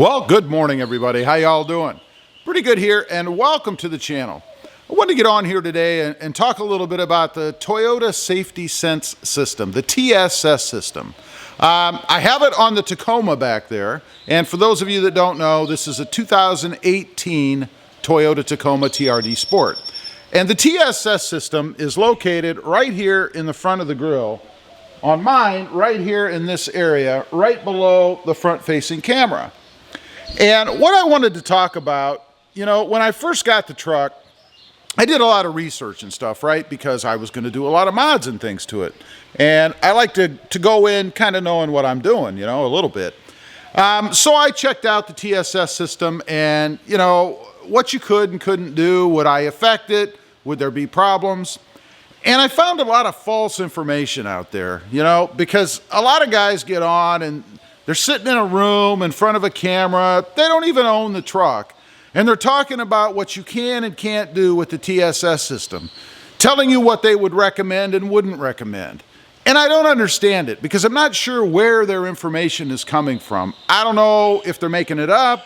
Well, good morning, everybody. How y'all doing? Pretty good here, and welcome to the channel. I wanted to get on here today and talk a little bit about the Toyota Safety Sense system, the TSS system. I have it on the Tacoma back there, and for those of you that don't know, this is a 2018 Toyota Tacoma TRD Sport. And the TSS system is located right here in the front of the grille. On mine, right here in this area, right below the front-facing camera. And what I wanted to talk about, you know, when I first got the truck, I did a lot of research and stuff, right? Because I was going to do a lot of mods and things to it. And I like to go in kind of knowing what I'm doing, you know, a little bit. So I checked out the TSS system and, you know, what you could and couldn't do. Would I affect it? Would there be problems? And I found a lot of false information out there, you know, because a lot of guys get on and they're sitting in a room in front of a camera. They don't even own the truck. And they're talking about what you can and can't do with the TSS system, telling you what they would recommend and wouldn't recommend. And I don't understand it because I'm not sure where their information is coming from. I don't know if they're making it up.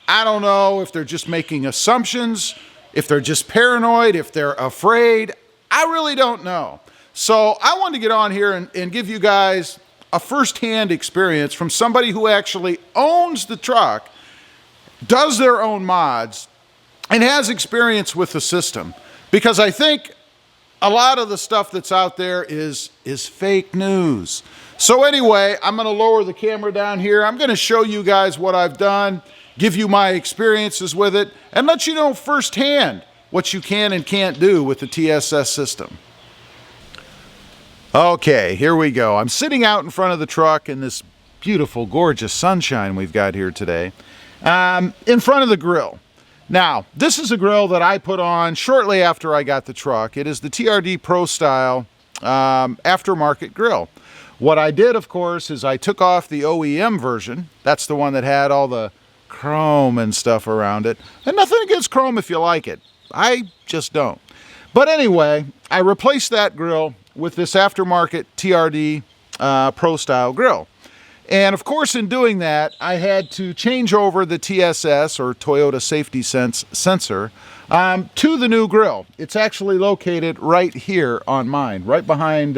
I don't know if they're just making assumptions, if they're just paranoid, if they're afraid. I really don't know. So I wanted to get on here and give you guys a first-hand experience from somebody who actually owns the truck, does their own mods, and has experience with the system. Because I think a lot of the stuff that's out there is fake news. So anyway, I'm going to lower the camera down here. I'm going to show you guys what I've done, give you my experiences with it, and let you know firsthand what you can and can't do with the TSS system. Okay, here we go. I'm sitting out in front of the truck in this beautiful, gorgeous sunshine we've got here today, in front of the grill. Now, this is a grill that I put on shortly after I got the truck. It is the TRD Pro Style aftermarket grill. What I did, of course, is I took off the OEM version. That's the one that had all the chrome and stuff around it. And nothing against chrome if you like it. I just don't. But anyway, I replaced that grill with this aftermarket TRD Pro Style grill. And of course, in doing that, I had to change over the TSS, or Toyota Safety Sense sensor, to the new grill. It's actually located right here on mine, right behind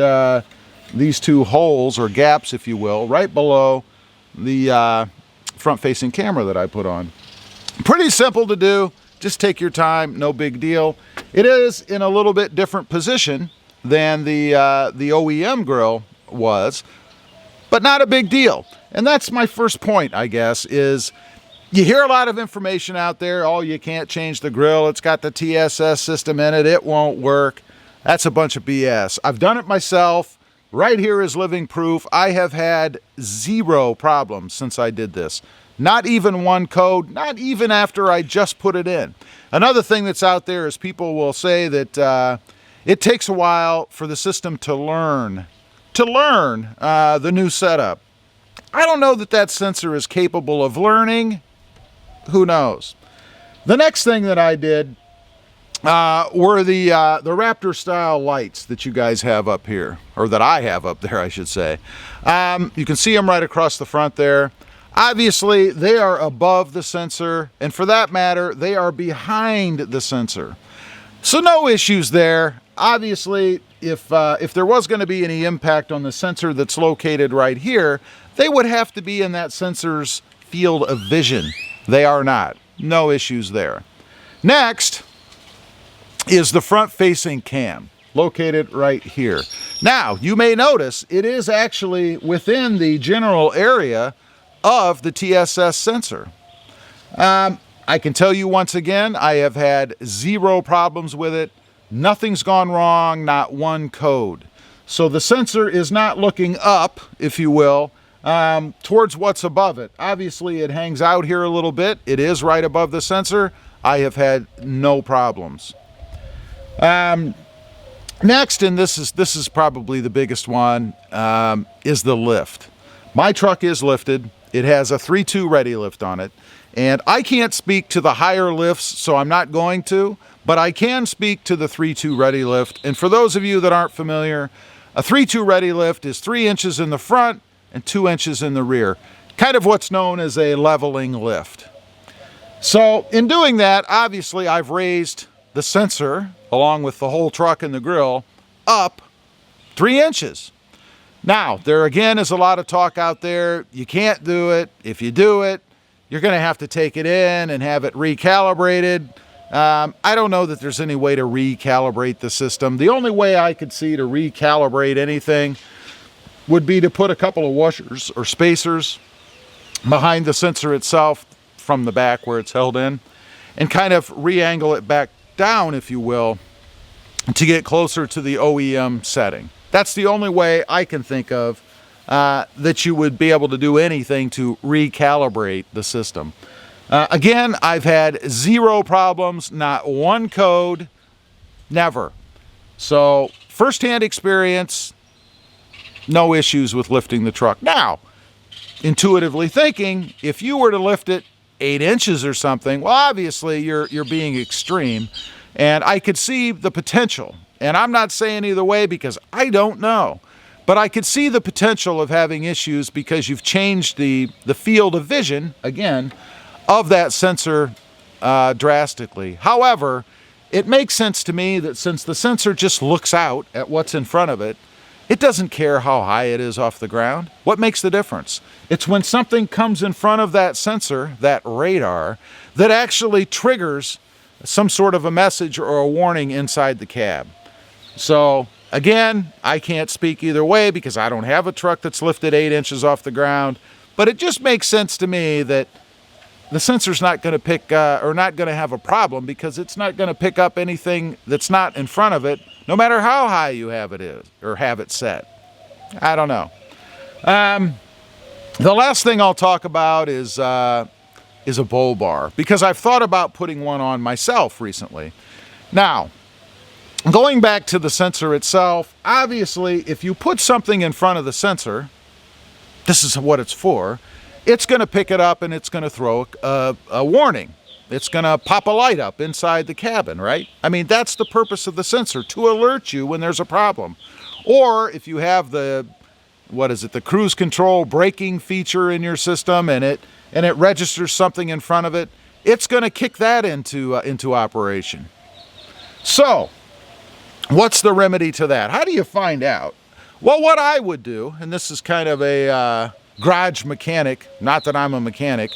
these two holes, or gaps, if you will, right below the front-facing camera that I put on. Pretty simple to do. Just take your time, no big deal. It is in a little bit different position than the OEM grill was, but not a big deal. And that's my first point, I guess, is you hear a lot of information out there. Oh, you can't change the grill. It's got the TSS system in it. It won't work. That's a bunch of BS. I've done it myself. Right here is living proof. I have had zero problems since I did this. Not even one code, not even after I just put it in. Another thing that's out there is people will say that it takes a while for the system to learn the new setup. I don't know that that sensor is capable of learning. Who knows? The next thing that I did were the Raptor style lights that you guys have up here, or that I have up there, I should say. You can see them right across the front there. Obviously, they are above the sensor, and for that matter, they are behind the sensor. So no issues there. Obviously, if there was going to be any impact on the sensor that's located right here, they would have to be in that sensor's field of vision. They are not. No issues there. Next is the front-facing cam, located right here. Now, you may notice it is actually within the general area of the TSS sensor. I can tell you once again, I have had zero problems with it. Nothing's gone wrong, not one code. So the sensor is not looking up, if you will, towards what's above it. Obviously, it hangs out here a little bit. It is right above the sensor. I have had no problems. Next, and this is probably the biggest one, is the lift. My truck is lifted. It has a 3.2 ready lift on it. And I can't speak to the higher lifts, so I'm not going to, but I can speak to the 3.2 ready lift. And for those of you that aren't familiar, a 3.2 ready lift is 3 inches in the front and 2 inches in the rear. kind of what's known as a leveling lift. So in doing that, obviously I've raised the sensor along with the whole truck and the grill up 3 inches. Now, there again is a lot of talk out there. You can't do it. If you do it, you're going to have to take it in and have it recalibrated. I don't know that there's any way to recalibrate the system. The only way I could see to recalibrate anything would be to put a couple of washers or spacers behind the sensor itself from the back where it's held in, and kind of re-angle it back down, if you will, to get closer to the OEM setting. That's the only way I can think of that you would be able to do anything to recalibrate the system. Again, I've had 0 problems, not one code, never. So, first-hand experience, no issues with lifting the truck. Now, intuitively thinking, if you were to lift it 8 inches or something, well, obviously you're being extreme, and I could see the potential. And I'm not saying either way because I don't know, but I could see the potential of having issues because you've changed the field of vision, again, of that sensor drastically. However, it makes sense to me that since the sensor just looks out at what's in front of it, it doesn't care how high it is off the ground. What makes the difference? It's when something comes in front of that sensor, that radar, that actually triggers some sort of a message or a warning inside the cab. So, again, I can't speak either way because I don't have a truck that's lifted 8 inches off the ground, but it just makes sense to me that the sensor's not going to pick or not going to have a problem because it's not going to pick up anything that's not in front of it, no matter how high you have it set. I don't know. The last thing I'll talk about is a bull bar, because I've thought about putting one on myself recently. Now, going back to the sensor itself, obviously, if you put something in front of the sensor, this is what it's for, it's going to pick it up and it's going to throw a warning. It's going to pop a light up inside the cabin, right? I mean, that's the purpose of the sensor, to alert you when there's a problem. Or if you have the cruise control braking feature in your system and it registers something in front of it, it's going to kick that into operation. So, what's the remedy to that? How do you find out? Well, what I would do, and this is kind of a garage mechanic, not that I'm a mechanic,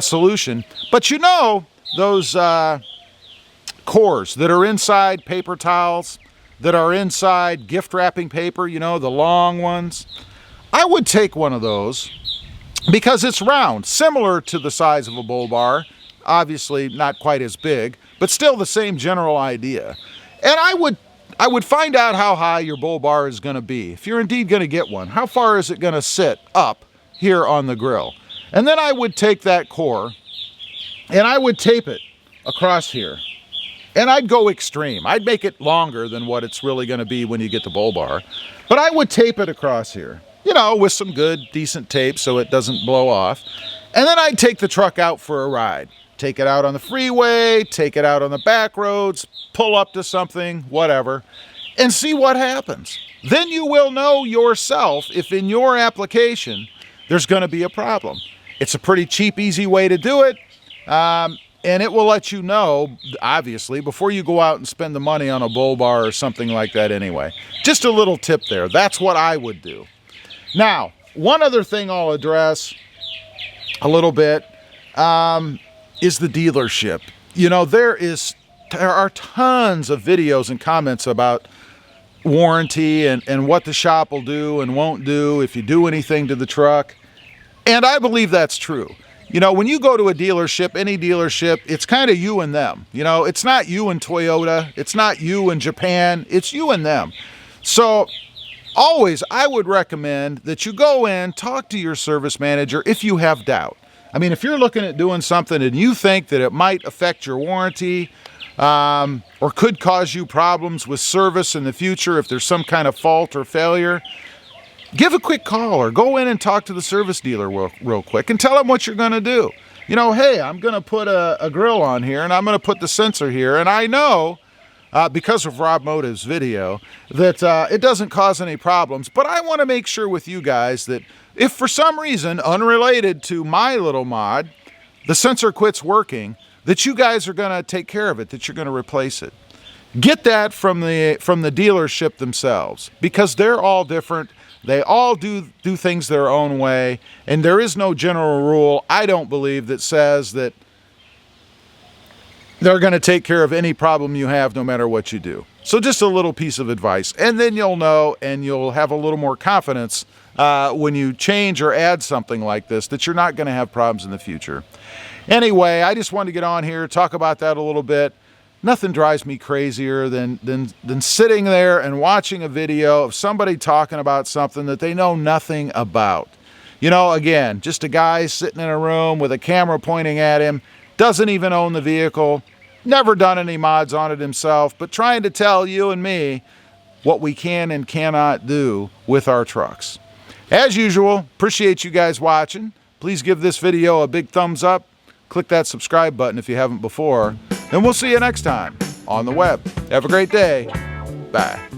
solution, but you know those cores that are inside paper towels, that are inside gift wrapping paper, you know, the long ones? I would take one of those because it's round, similar to the size of a bull bar, obviously not quite as big, but still the same general idea. And I would find out how high your bull bar is going to be. If you're indeed going to get one, how far is it going to sit up here on the grill? And then I would take that core and I would tape it across here. And I'd go extreme. I'd make it longer than what it's really going to be when you get the bull bar. But I would tape it across here, you know, with some good, decent tape so it doesn't blow off. And then I'd take the truck out for a ride. Take it out on the freeway, take it out on the back roads, pull up to something, whatever, and see what happens. Then you will know yourself if in your application there's going to be a problem. It's a pretty cheap, easy way to do it, and it will let you know, obviously, before you go out and spend the money on a bull bar or something like that anyway. Just a little tip there. That's what I would do. Now, one other thing I'll address a little bit is the dealership. You know, there are tons of videos and comments about warranty and what the shop will do and won't do if you do anything to the truck. And I believe that's true. You know, when you go to a dealership, any dealership, it's kind of you and them. You know, it's not you and Toyota. It's not you and Japan. It's you and them. So always, I would recommend that you go in, talk to your service manager if you have doubt. I mean, if you're looking at doing something and you think that it might affect your warranty or could cause you problems with service in the future if there's some kind of fault or failure, give a quick call or go in and talk to the service dealer real quick and tell them what you're going to do. You know, hey, I'm going to put a grill on here and I'm going to put the sensor here, and I know because of RobMotive's video that it doesn't cause any problems, but I want to make sure with you guys that if for some reason, unrelated to my little mod, the sensor quits working, that you guys are going to take care of it, that you're going to replace it. Get that from the dealership themselves, because they're all different. They all do things their own way, and there is no general rule, I don't believe, that says that they're going to take care of any problem you have no matter what you do. So just a little piece of advice, and then you'll know, and you'll have a little more confidence when you change or add something like this, that you're not going to have problems in the future. Anyway, I just wanted to get on here, talk about that a little bit. Nothing drives me crazier than sitting there and watching a video of somebody talking about something that they know nothing about. You know, again, just a guy sitting in a room with a camera pointing at him, doesn't even own the vehicle, never done any mods on it himself, but trying to tell you and me what we can and cannot do with our trucks. As usual, appreciate you guys watching. Please give this video a big thumbs up. Click that subscribe button if you haven't before. And we'll see you next time on the web. Have a great day. Bye.